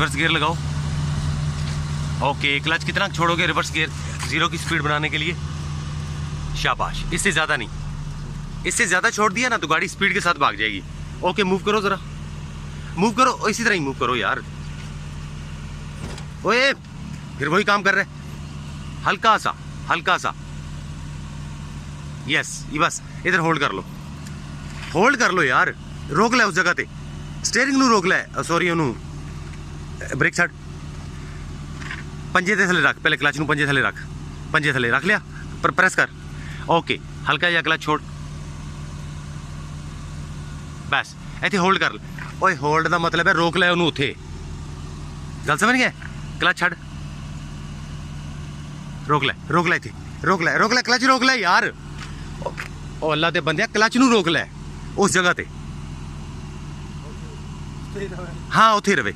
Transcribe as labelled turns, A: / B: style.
A: Reverse gear लगाओ। Okay, clutch कितना छोड़ोगे रिवर्स गियर 0 की स्पीड बनाने के लिए? शाबाश, इससे ज़्यादा नहीं, इससे ज़्यादा छोड़ दिया ना तो गाड़ी स्पीड के साथ भाग जाएगी। ओके, मूव करो ज़रा, मूव करो, इसी तरह ही मूव करो यार। ओए, फिर वही काम कर रहे, हल्का सा हल्का सा। यस, ये बस इधर होल्ड कर लो, होल्ड कर लो यार, रोक ले उस जगह पे, स्टीयरिंग नू रोक ले, सॉरी ओनू ब्रेक छड़, पंजे ते थले रख, पहले क्लच नू पंजे थले रख, पंजे थले रख लिया, पर प्रेस कर। ओके, हल्का या क्लच छोड़, बस इतने होल्ड कर ले। ओए होल्ड का मतलब है रोक ले ओनू, उत्थे गल समझ गए? क्लच छड़, रोक ले, रोक ले, इतने रोक ले, रोक ले, क्लच रोक ले यार। ओ अल्लाह दे बंदे, क्लच नू रोक ले उस जगह ते। हाँ, उत्थे रवे।